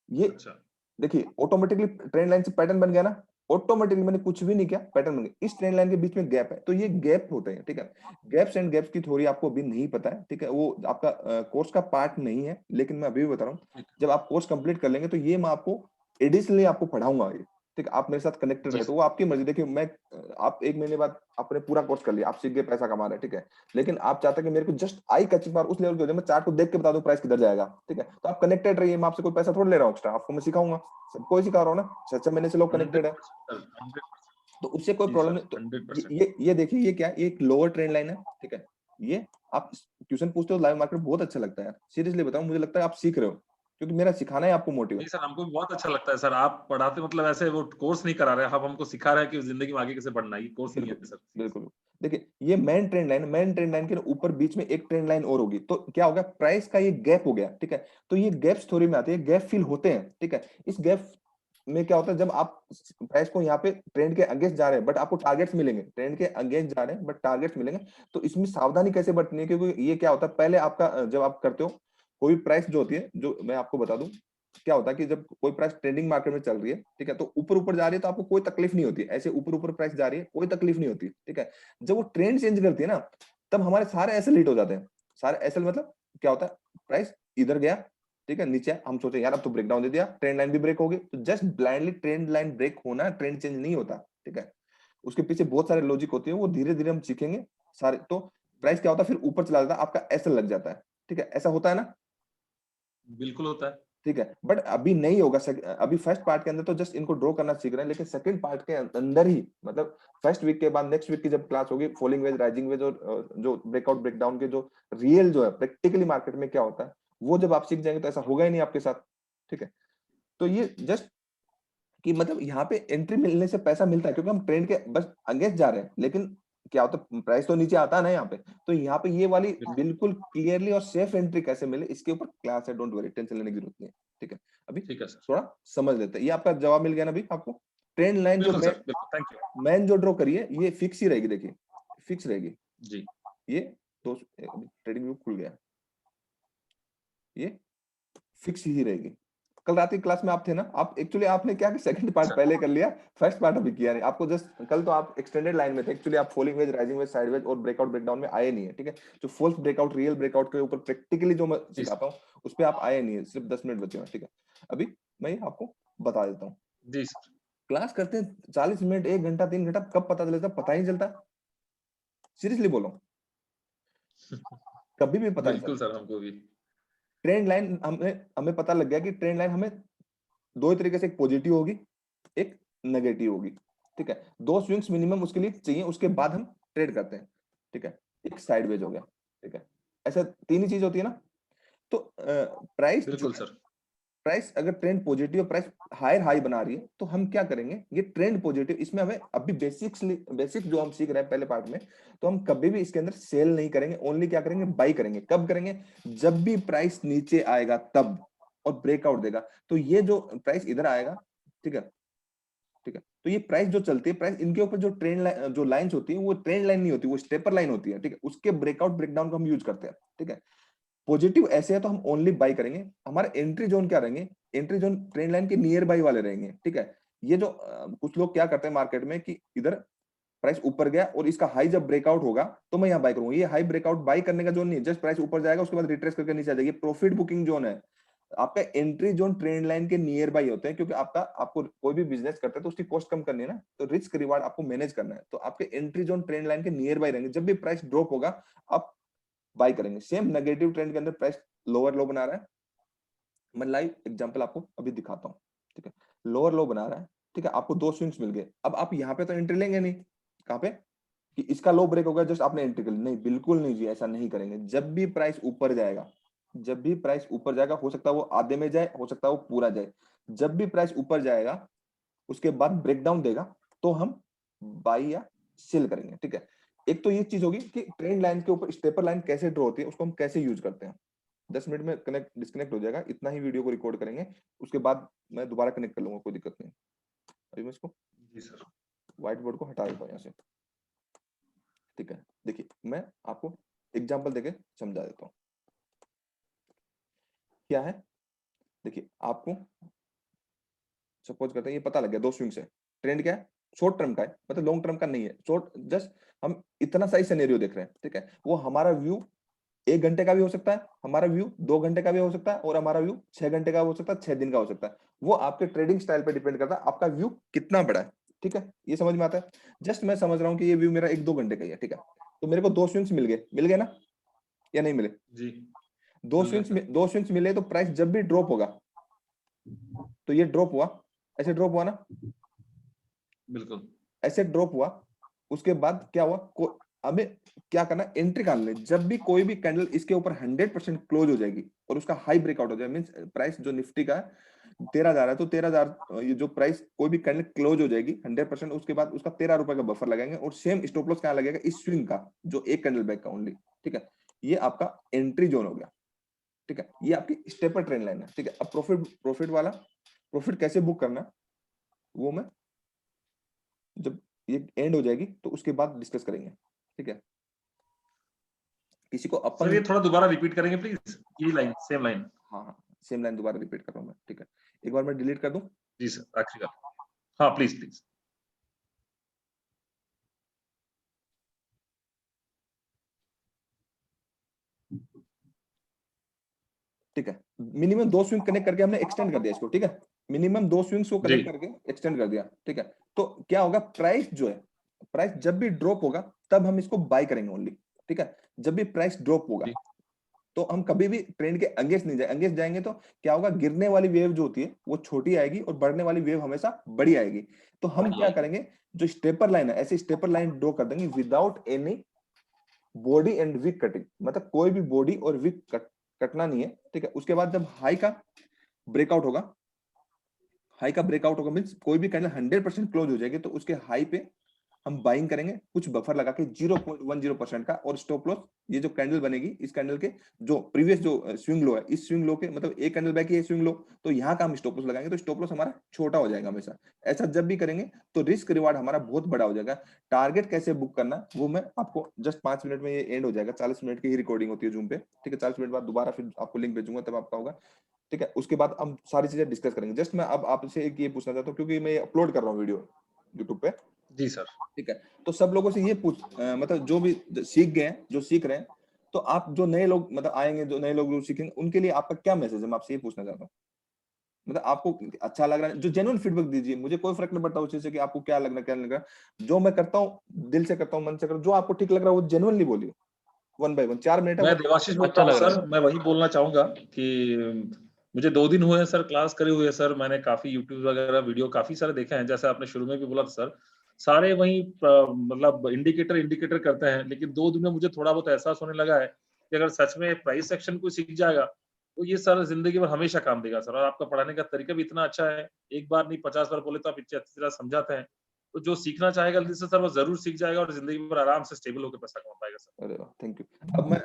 ये अच्छा। देखिए ऑटोमेटिकली ट्रेंड लाइन से पैटर्न बन गया ना, ऑटोमेटिकली मैंने कुछ भी नहीं किया, पैटर्न बन गया। इस ट्रेंड लाइन के बीच में गैप है, तो ये गैप होते हैं, ठीक है। गैप्स एंड गैप्स की थ्योरी आपको अभी नहीं पता है, ठीक है। वो आपका कोर्स का पार्ट नहीं है, लेकिन मैं अभी भी बता रहा हूँ, जब आप कोर्स कंप्लीट कर लेंगे तो ये मैं आपको एडिशनली आपको पढ़ाऊंगा ये, ठीक है। आप मेरे साथ कनेक्टेड जी रहे तो वो आपकी मर्जी। देखिए मैं आप 1 महीने बाद आपने पूरा कोर्स कर लिया, आप सीख गए, पैसा कमा रहे हैं, ठीक है। लेकिन आप चाहते हैं कि मेरे को जस्ट आई कचिंग बार उस लेवल की हो जाए, मैं चार्ट को देख के बता दूं प्राइस किधर जाएगा, ठीक है। तो आप कनेक्टेड रहिए, मैं आपसे कोई पैसा थोड़ा ले रहा हूँ एक्स्ट्रा, आपको मैं सिखाऊंगा, सबको ही सिखा रहा हूँ ना, 6 महीने से लोग कनेक्टेड है, 100%, तो उससे कोई जी प्रॉब्लम सर, नहीं। तो 100%। ये देखिए, ये क्या है, ये एक लोअर ट्रेंड लाइन है, ठीक है। ये आप ट्यूशन पूछते हो लाइव मार्केट, बहुत अच्छा लगता है यार, सीरियसली बताऊं, मुझे लगता है आप सीख रहे हो, क्योंकि मेरा सिखाना है आपको मोटिव है। नहीं सर, हमको भी बहुत अच्छा लगता है सर। आप पढ़ाते मतलब ऐसे वो कोर्स नहीं करा रहे, आप हमको सिखा रहे हैं कि जिंदगी में आगे कैसे बढ़ना है। ये कोर्स नहीं है बिल्कुल सर। बिल्कुल। देखिए ये मेन ट्रेंड लाइन के ऊपर बीच में एक ट्रेंड लाइन और होगी, तो क्या होगा, प्राइस का ये गैप हो गया, ठीक है। तो ये गैप्स थ्योरी में आती है, गैप फिल होते हैं, ठीक है। इस गैप में क्या होता है, जब आप प्राइस को यहाँ पे ट्रेंड के अगेंस्ट जा रहे हैं बट आपको टारगेट्स मिलेंगे, ट्रेंड के अगेंस्ट जा रहे हैं बट टारगेट्स मिलेंगे, तो इसमें सावधानी कैसे बरतनी है, क्योंकि ये क्या होता है, पहले आपका जब आप करते हो कोई प्राइस जो होती है, जो मैं आपको बता दूं, क्या होता है कि जब कोई प्राइस ट्रेंडिंग मार्केट में चल रही है, ठीक है, तो ऊपर ऊपर जा रही है तो आपको कोई तकलीफ नहीं होती, ऐसे ऊपर ऊपर प्राइस जा रही है कोई तकलीफ नहीं होती, ठीक है। जब वो ट्रेंड चेंज करती है ना, तब हमारे सारे एसएल हिट हो जाते हैं। सारे एसएल मतलब क्या होता है, प्राइस इधर गया, ठीक है, नीचे हम सोचे यार अब तो ब्रेक डाउन दे दिया, ट्रेंड लाइन भी ब्रेक हो गई, तो just blindly trend line break होना, ट्रेंड चेंज नहीं होता, ठीक है। उसके पीछे बहुत सारे लॉजिक होती है, वो धीरे धीरे हम सीखेंगे सारे। तो प्राइस क्या होता है, फिर ऊपर चला जाता है, आपका एसएल लग जाता है, ठीक है, ऐसा होता है ना, बिल्कुल होता है। ठीक है। बट अभी नहीं होगा, अभी फर्स्ट पार्ट के अंदर तो जस्ट इनको ड्रॉ करना सीख रहे हैं, लेकिन सेकंड पार्ट के अंदर ही, मतलब फर्स्ट वीक के बाद नेक्स्ट वीक की जब क्लास होगी, फॉलिंग वेज, राइजिंग वेज और जो ब्रेकआउट ब्रेकडाउन के जो रियल जो है प्रैक्टिकली मार्केट में क्या होता है, वो जब आप सीख जाएंगे तो ऐसा होगा ही नहीं आपके साथ, ठीक है। तो ये जस्ट कि मतलब यहाँ पे एंट्री मिलने से पैसा मिलता है, क्योंकि हम ट्रेंड के बस अगेंस्ट जा रहे हैं, लेकिन क्या होता है, प्राइस तो नीचे आता है ना यहाँ पे, तो यहाँ पे ये वाली बिल्कुल क्लियरली और सेफ एंट्री कैसे मिले, इसके ऊपर क्लास है, डोंट वरी, टेंशन लेने की जरूरत नहीं है, ठीक है। अभी ठीक है सर। थोड़ा समझ लेते हैं, ये आपका जवाब मिल गया ना अभी आपको। ट्रेंड लाइन जो बिल्कुल सर, बिल्कुल, थैंक यू। मैन जो ड्रॉ करिए, ये फिक्स ही रहेगी, देखिए फिक्स रहेगी जी ये। तो ट्रेडिंग व्यू खुल गया, ये फिक्स ही रहेगी। कल रात की क्लास में आप थे ना, आप एक्चुअली आपने क्या कि सेकंड पार्ट सर। पहले कर लिया, फर्स्ट पार्ट अभी किया नहीं, आपको जस्ट कल तो आप एक्सटेंडेड लाइन में थे, एक्चुअली आप falling veg, rising veg, sideways और ब्रेकआउट ब्रेकडाउन में आए नहीं है, ठीक है। जो फॉल्स ब्रेकआउट, रियल ब्रेकआउट के ऊपर प्रैक्टिकली जो मैं जी सिखाता हूँ उस पर आप आए नहीं है, सिर्फ 10 मिनट बचे हैं, ठीक है। अभी मैं ये आपको बता देता हूँ, जी सर। क्लास करते हैं 40 मिनट, 1 घंटा, 3 घंटा, कब पता चलता, पता ही नहीं चलता, सीरियसली बोल रहा हूँ, कभी भी पता नहीं बिल्कुल चलता। सर, हमको भी। ट्रेंड लाइन हमें हमें पता लग गया कि ट्रेंड लाइन हमें दो ही तरीके से, एक पॉजिटिव होगी, एक नेगेटिव होगी, ठीक है। 2 स्विंग्स मिनिमम उसके लिए चाहिए, उसके बाद हम ट्रेड करते हैं, ठीक है। एक साइडवेज हो गया, ठीक है, ऐसा 3 ही चीज होती है ना। तो प्राइस जो बिल्कुल है, सर। प्राइस अगर trend positive, price higher high बना रही है, तो हम क्या करेंगे, ये ट्रेंड पॉजिटिव, इसमें हमें अभी बेसिक जो हम सीख रहे हैं पहले पार्ट में, तो हम कभी भी इसके अंदर सेल नहीं करेंगे, ओनली क्या करेंगे, बाई करेंगे। कब करेंगे, जब भी प्राइस नीचे आएगा तब, और ब्रेकआउट देगा, तो ये जो प्राइस इधर आएगा, ठीक है, ठीक है, तो ये प्राइस जो चलती है, प्राइस इनके ऊपर जो ट्रेंड लाइन, जो लाइंस होती है वो ट्रेंड लाइन नहीं होती, वो स्टेपर लाइन होती है, ठीक है। उसके ब्रेकआउट ब्रेकडाउन को हम यूज करते हैं, ठीक है। पॉजिटिव ऐसे है तो हम ओनली बाई करेंगे। हमारे एंट्री जोन क्या रहेंगे, एंट्री जोन ट्रेंड लाइन के नियर बाई वाले रहेंगे, ठीक है। ये जो कुछ लोग क्या करते हैं मार्केट में कि इधर प्राइस ऊपर गया और इसका हाई जब ब्रेकआउट होगा तो मैं यहाँ बाई करूंगा। ये हाई ब्रेकआउट बाई करने का जोन नहीं है, जस्ट प्राइस ऊपर जाएगा उसके बाद रिट्रेस करके नीचे आ जाएगी, प्रॉफिट बुकिंग जोन है। आपका एंट्री जोन ट्रेंड लाइन के नियर बाई होते हैं, क्योंकि आपको कोई भी बिजनेस करते हैं तो उसकी कॉस्ट कम करनी है ना, तो रिस्क रिवार्ड आपको मैनेज करना है। तो आपके एंट्री जोन ट्रेंड लाइन के नियर बाई रहेंगे। जब भी प्राइस ड्रॉप होगा आप बाई करेंगे। सेम नेगेटिव ट्रेंड के अंदर प्राइस लोअर लो बना रहा है, मैं लाइव एग्जांपल आपको अभी दिखाता हूं, ठीक है। लोअर लो बना रहा है, ठीक है, आपको 2 स्विंग्स मिल गए। अब आप यहाँ पे तो एंट्री लेंगे नहीं, कहां पे कि इसका लो ब्रेक हो गया जस्ट आपने एंट्री कर ली, नहीं, बिल्कुल नहीं जी, ऐसा नहीं करेंगे। जब भी प्राइस ऊपर जाएगा, जब भी प्राइस ऊपर जाएगा, हो सकता है वो आधे में जाए, हो सकता है वो पूरा जाए, जब भी प्राइस ऊपर जाएगा उसके बाद ब्रेकडाउन देगा तो हम बाई या सेल करेंगे, ठीक है। एक तो ये चीज होगी कि ट्रेंड लाइन के ऊपर स्टेपर लाइन कैसे ड्रॉ होती है, उसको हम कैसे यूज करते हैं। 10 मिनट में कनेक्ट डिस्कनेक्ट हो जाएगा, इतना ही वीडियो को रिकॉर्ड करेंगे, उसके बाद मैं दोबारा कनेक्ट कर लूंगा, कोई दिक्कत नहीं। अभी मैं इसको जी सर। व्हाइट बोर्ड को हटा देता हूँ यहाँ से, ठीक है। देखिए मैं आपको एग्जांपल देके समझा देता हूँ क्या है। देखिए आपको सपोज करते हैं ये पता लग गया 2 स्विंग्स है, ट्रेंड क्या है, शॉर्ट टर्म का है, मतलब लॉन्ग टर्म का नहीं है, शॉर्ट, जस्ट हम इतना सही सिनेरियो देख रहे हैं, ठीक है। वो हमारा व्यू 1 घंटे का भी हो सकता है, हमारा व्यू 2 घंटे का भी हो सकता है, और हमारा व्यू 6 घंटे का हो सकता है, 6 दिन का हो सकता है। वो आपके ट्रेडिंग स्टाइल पे डिपेंड करता है, आपका व्यू कितना बड़ा है, ठीक है। ये समझ में आता है। जस्ट मैं समझ रहा हूँ कि ये व्यू मेरा 1-2 घंटे का ही है, ठीक है। तो मेरे को 2 स्विंग्स मिल गए ना, या नहीं मिले? जी 2 स्विंग्स मिले तो प्राइस जब भी ड्रॉप होगा, तो ये ड्रॉप हुआ, ऐसे ड्रॉप हुआ ना, बिल्कुल। ऐसे ड्रॉप हुआ, उसके बाद क्या हुआ, हमें क्या करना, एंट्री कर ले। जब भी कोई भी कैंडल इसके ऊपर 100% क्लोज हो जाएगी और उसका हाई ब्रेकआउट हो जाए, मींस प्राइस जो निफ्टी का 13,000 है, तो 13,000 ये जो प्राइस कोई भी कैंडल क्लोज हो जाएगी 100%, उसके बाद उसका 13 रुपए का बफर लगाएंगे, और सेम स्टॉप लॉस क्या लगेगा इस स्विंग का, जो एक कैंडल बैक का ओनली, ठीक है। ये आपका एंट्री जोन हो गया, ठीक है। ये आपकी स्टेपर ट्रेंड लाइन है, ठीक है। अब प्रॉफिट वाला, प्रॉफिट कैसे बुक करना है वो मैं जब ये एंड हो जाएगी तो उसके बाद डिस्कस करेंगे, ठीक है। किसी को सर अपन, ये थोड़ा दोबारा रिपीट करेंगे प्लीज, ये लाइन, सेम लाइन। हाँ सेम लाइन दोबारा रिपीट कर रहा हूँ मैं, ठीक है। एक बार मैं डिलीट कर दूं। जी सर, आखिरी बार। हाँ प्लीज प्लीज। ठीक है, मिनिमम 2 स्विंग कनेक्ट करके हमने एक्सटेंड कर दिया इसको, ठीक है। मिनिमम 2 स्विंग्स को कनेक्ट करके एक्सटेंड कर दिया, ठीक है। तो क्या होगा, प्राइस जो है, प्राइस जब भी ड्रॉप होगा तब हम इसको बाय करेंगे ओनली, ठीक है। जब भी प्राइस ड्रॉप होगा तो हम कभी भी ट्रेंड के अगेंस्ट नहीं जाएंगे। अगेंस्ट जाएंगे तो क्या होगा, गिरने वाली वेव जो होती है वो छोटी आएगी और बढ़ने वाली वेव हमेशा बड़ी आएगी। तो हम क्या करेंगे, जो स्टेपर लाइन है ऐसे स्टेपर लाइन ड्रॉ कर देंगे without any body and wick cutting, मतलब कोई भी बॉडी और विक कटना नहीं है, ठीक है। उसके बाद जब हाई का ब्रेकआउट होगा, हाई का ब्रेकआउट होगा मींस कोई भी कैंडल 100% क्लोज हो जाएगी, तो उसके हाई पे हम बाइंग करेंगे कुछ बफर लगा के 0.10% का, और स्टॉप लॉस ये जो कैंडल बनेगी इस कैंडल के जो प्रीवियस जो स्विंग लो है, इस स्विंग लो के मतलब एक कैंडल बैक है स्विंग लो, तो यहाँ का हम स्टॉप लॉस लगाएंगे, तो स्टॉप लॉस हमारा छोटा हो जाएगा हमेशा। ऐसा जब भी करेंगे तो रिस्क रिवार्ड हमारा बहुत बड़ा हो जाएगा। टारगेट कैसे बुक करना वो मैं आपको जस्ट 5 मिनट में ये एंड हो जाएगा, 40 मिनट की ही रिकॉर्डिंग होती है जूम पे, ठीक है। 40 मिनट बाद दोबारा फिर आपको लिंक भेजूंगा तब आपका होगा, ठीक है। उसके बाद हम सारी चीजें डिस्कस करेंगे। जस्ट मैं अब आपसे एक ये पूछना चाहता हूँ, क्योंकि मैं अपलोड कर रहा हूँ वीडियो यूट्यूब पे। जी सर। ठीक है, तो सब लोगों से ये मतलब जो भी सीख गए हैं, जो सीख रहे हैं, तो आप जो नए लोग मतलब आएंगे, जो नए लोग सीखेंगे, उनके लिए आपका क्या मैसेज है, मैं आपसे ये पूछना चाहता हूँ। मतलब आपको अच्छा लग रहा है, जो जेन्युइन फीडबैक दीजिए, मुझे कोई फर्क नहीं पड़ता उस चीज से कि आपको क्या लग रहा है क्या लग रहा है। जो मैं करता हूँ दिल से करता हूँ, मन से करता हूँ, जो आपको ठीक लग रहा है वो जेन्युइनली बोलिए। 1 by 1 4 मिनट है। मैं देवाशीष बोलता हूँ सर, मैं वही बोलना चाहूंगा कि मुझे 2 दिन हुए हैं सर क्लास करे हुए सर। मैंने काफी यूट्यूब वगैरह वीडियो काफी सारे देखे हैं, जैसे आपने शुरू में भी बोला था सर, सारे वही मतलब इंडिकेटर करते हैं। लेकिन 2 दिन में मुझे थोड़ा बहुत एहसास होने लगा है कि अगर सच में प्राइस सेक्शन को सीख जाएगा तो ये सर जिंदगी भर हमेशा काम देगा सर। और आपका पढ़ाने का तरीका भी इतना अच्छा है, एक बार नहीं 50 बार बोले तो आप इतनी अच्छी तरह समझाते हैं। तो जो सीखना चाहेगा जल्दी से सर वो जरूर सीख जाएगा और जिंदगी भर आराम से स्टेबल होकर पैसा कमा पाएगा सर। अरे वाह, थैंक यू। अब मैं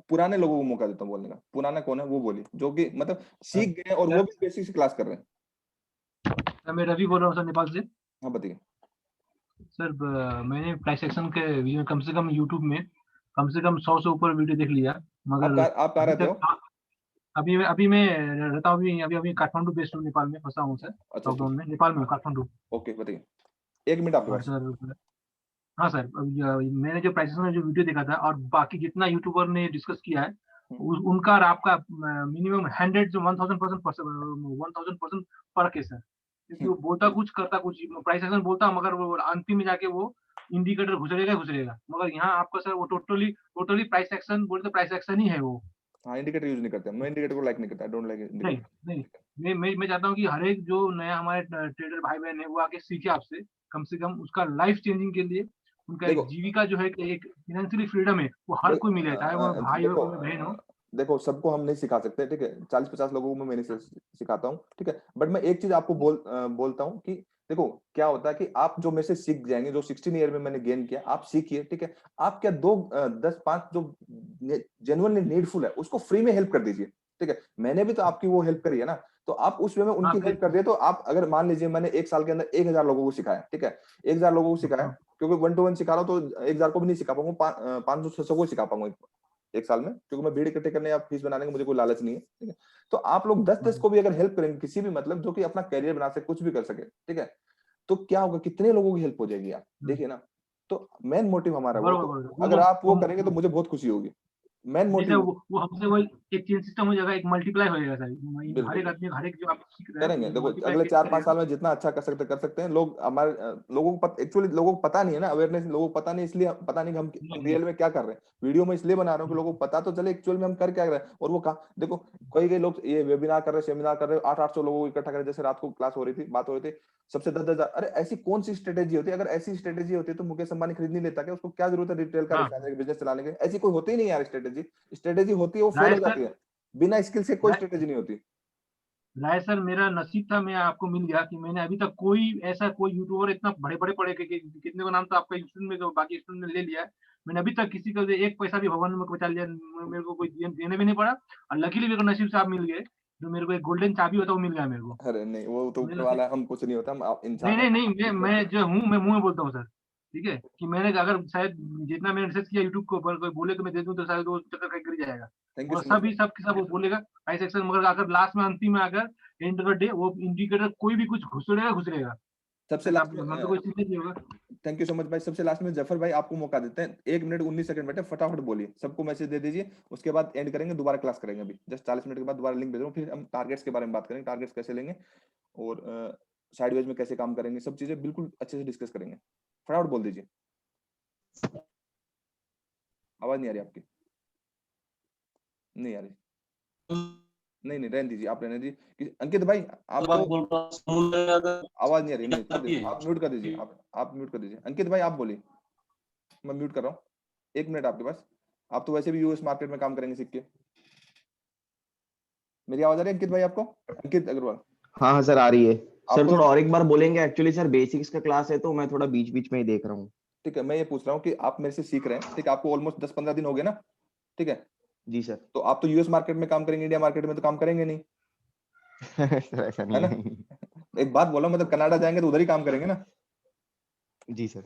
पुराने लोगों को मौका देता हूँ बोलने का। पुराना कौन है वो बोलिए, जो कि मतलब सीख गए और वो भी बेसिक से क्लास कर रहे हैं। मैं रवि बोल रहा हूँ सर, नेपाल से। हाँ बताइए। सर मैंने प्राइस सेक्शन के वीडियो में कम से कम यूट्यूब में कम से 100 से ऊपर वीडियो देख लिया, मगर आप कहाँ अभी रहते तक हो? अभी मैं रहता हूँ, अभी काठमांडू बेस्ड हूँ, नेपाल में फंसा हूँ सर, अच्छा ठीक लॉकडाउन में नेपाल में हूँ, काठमांडू। ओके बताइए, 1 मिनट आपके और पास। सर हाँ सर, मैंने जो प्राइस सेक्शन में जो वीडियो देखा था और बाकी जितना यूट्यूबर ने डिस्कस किया है, उनका और आपका मिनिमम 1000% फर्क है सर, क्योंकि वो बोलता कुछ करता कुछ, प्राइस सेक्शन बोलता मगर वो अंतिम में जाके वो इंडिकेटर घुसरेगा, मगर यहाँ आपका सर वो टोटली प्राइस एक्शन बोलते, प्राइस एक्शन ही है वो। हाँ इंडिकेटर यूज नहीं करते, मैं इंडिकेटर को लाइक नहीं करता, डोंट लाइक नहीं इंडिकेटर। नहीं, मैं चाहता हूँ कि हर एक जो नया हमारे ट्रेडर भाई बहन है वो आके सीखे आपसे, कम से कम उसका लाइफ चेंजिंग के लिए उनका एक देखो जीविका जो है कि एक फाइनेंशियली फ्रीडम है वो हर कोई मिले, चाहे वो भाई हो देखो बहन हो। देखो सबको हम नहीं सिखा सकते, ठीक है, 40-50 लोगों को मैं नहीं सिखाता हूँ, ठीक है, बट मैं एक चीज आपको बोलता हूँ कि देखो क्या होता है कि आप जो मेरे से सीख जाएंगे, जो 16 ईयर में मैंने गेन किया, आप सीखिए, ठीक है, आप क्या 10-5 जो जेन्युइनली नीडफुल है उसको फ्री में हेल्प कर दीजिए, ठीक है, मैंने भी तो आपकी वो हेल्प करी है ना, तो आप उस वे में उनकी हेल्प कर दिए, तो आप अगर मान लीजिए मैंने 1 साल के अंदर 1000 लोगों को सिखाया, ठीक है, 1000 लोगों को सिखाया, क्योंकि 1 to 1 सिखा रहा हूं तो 1000 को भी नहीं सिखा पाऊंगा, 500-600 को सिखा पाऊंगा एक साल में, क्योंकि मैं भीड़ इकट्ठे करने या फीस बनाने का मुझे कोई लालच नहीं है, ठीक है, तो आप लोग 10-10 को भी अगर हेल्प करेंगे किसी भी मतलब जो कि अपना करियर बना सके, कुछ भी कर सके, ठीक है, तो क्या होगा, कितने लोगों की हेल्प हो जाएगी, आप देखिए ना, तो मेन मोटिव हमारा वो, बरोबर तो बरोबर, अगर आप वो करेंगे तो मुझे बहुत खुशी होगी, मेन जैसे मोटिव वो हमसे वही एक चेन सिस्टम हो जाएगा, एक मल्टीप्लाई हो जाएगा सर, हर एक बिल्कुल आदमी हर एक जो आप सीख रहे करेंगे। हैं देखो मल्टीप्लाई अगले 4-5 करेगा। साल में जितना अच्छा कर सकते हैं लोग, हमारे लोगों को एक्चुअली लोगों को पता नहीं है ना, अवेयरनेस लोगों को पता नहीं, इसलिए पता नहीं कि हम रियल में क्या कर रहे हैं, वीडियो में इसलिए बना रहे हो कि लोगों को पता तो चले एक्चुअल में हम कर क्या रहे हैं, और वो कहा देखो कई लोग ये वेबिनार कर रहे हैं, सेमिनार कर रहे हैं, 800 लोगों को इकट्ठा कर, जैसे रात को क्लास हो रही थी, बात हो रही थी, सबसे 10,000, अरे ऐसी कौन सी स्ट्रेटेजी होती है, अगर ऐसी स्ट्रेटेजी होती है तो मुकेश अंबानी खरीद नहीं लेता क्या, उसको क्या जरूरत है रिटेल का हाँ बिजनेस चलाने की, ऐसी कोई होती ही नहीं यार, स्ट्रेटेजी होती है वो फेल राय हो जाती सर, है, बिना स्किल से कोई राय स्ट्रेटेजी नहीं होती। राय सर, मेरा नसीब था, मैं आपको मिल गया कि मैंने अभी तक कोई यूट्यूबर इतना बड़े बड़े पड़े कितने का नाम तो आपका स्टूडेंट में, तो बाकी स्टूडेंट ने ले लिया है, मैंने अभी तक किसी का एक पैसा भी भगवान में बचा लिया, मेरे को कोई देने भी नहीं पड़ा, और लकीली मेरे को नसीब से आप मिल गए, जो मेरे को एक गोल्डन चाबी होता है वो मिल गया मेरे को। अरे नहीं, वो तो ऊपर मेरे से वाला है, हम कुछ नहीं होता, हम नहीं इंसान है, नहीं नहीं, ठीक है। मैं जो हूँ मैं मुंह में बोलता हूँ सर, ठीक है, कि मैंने अगर शायद जितना मैंने रिसर्च किया यूट्यूब के ऊपर, कोई बोले तो मैं दे दूं तो शायद वो चक्कर का गिर जाएगा, थैंक यू और सो मच भाई। सब के सब वो बोलेगा प्राइस एक्शन, मगर अगर लास्ट में अंतिम में अगर एंड ऑफ द डे वो इंडिकेटर कोई भी कुछ घुसरेगा, सबसे शायद लास्ट आप में मतलब कोई सीखने नहीं होगा। थैंक यू सो मच भाई, सबसे लास्ट में जफर भाई आपको मौका देते हैं, 1 मिनट 19 सेकंड बैठे, फटाफट बोलिए, सबको मैसेज दे दीजिए, उसके बाद एंड करेंगे, दोबारा क्लास करेंगे, अभी जस्ट 40 मिनट के बाद दोबारा लिंक भेज रहा हूँ, फिर हम टारगेट्स के बारे में बात करेंगे, टारगेट्स कैसे लेंगे और साइडवेज में कैसे काम करेंगे, सब चीजें बिल्कुल अच्छे से डिस्कस करेंगे, फटाफट बोल दीजिए, आवाज नहीं आ रही आपकी, नहीं आ रही, नहीं रहने दीजिए, आप रहने दीजिए, अंकित भाई आपको आवाज नहीं आ रही, नहीं छोड़ दीजिए, आप म्यूट कर दीजिए, आप म्यूट कर दीजिए, अंकित भाई आप बोलिए, मैं म्यूट कर रहा हूँ, 1 मिनट आपके पास, आप तो वैसे भी यूएस मार्केट में काम करेंगे सीख के, मेरी आवाज आ रही है अंकित भाई आपको, अंकित अग्रवाल? हाँ हाँ सर, आ रही है सर, आपको थोड़ा और एक बार बोलेंगे, एक्चुअली सर बेसिक्स का क्लास है तो मैं थोड़ा बीच बीच में ही देख रहा हूँ। ठीक है, मैं ये पूछ रहा हूँ कि आप मेरे से सीख रहे हैं, ठीक है, आपको ऑलमोस्ट 10-15 दिन हो गए ना, ठीक है, जी सर। तो आप तो यूएस मार्केट में काम करेंगे, इंडिया मार्केट में तो काम करेंगे नहीं, सर ऐसा है नहीं ना? है। एक बात बोला, मतलब कनाडा जाएंगे तो उधर ही काम करेंगे ना, जी सर।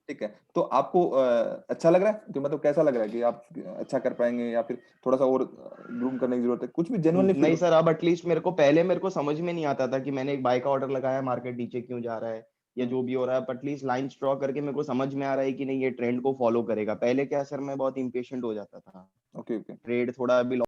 ठीक है, तो आपको अच्छा लग रहा है कि मतलब कैसा लग रहा है कि आप अच्छा कर पाएंगे या फिर थोड़ा सा और ग्रूम करने की जरूरत है, कुछ भी जेन्युइनली फील नहीं सर, अब एटलीस्ट मेरे को समझ में नहीं आता था कि मैंने एक बाय का ऑर्डर लगाया, मार्केट नीचे क्यों जा रहा है या जो भी हो रहा है, एटलीस्ट लाइन ड्रॉ करके मेरे को समझ में आ रहा है कि नहीं ये ट्रेंड को फॉलो करेगा। पहले क्या सर, मैं बहुत इंपेशेंट हो जाता था, ओके ओके ट्रेड थोड़ा अभी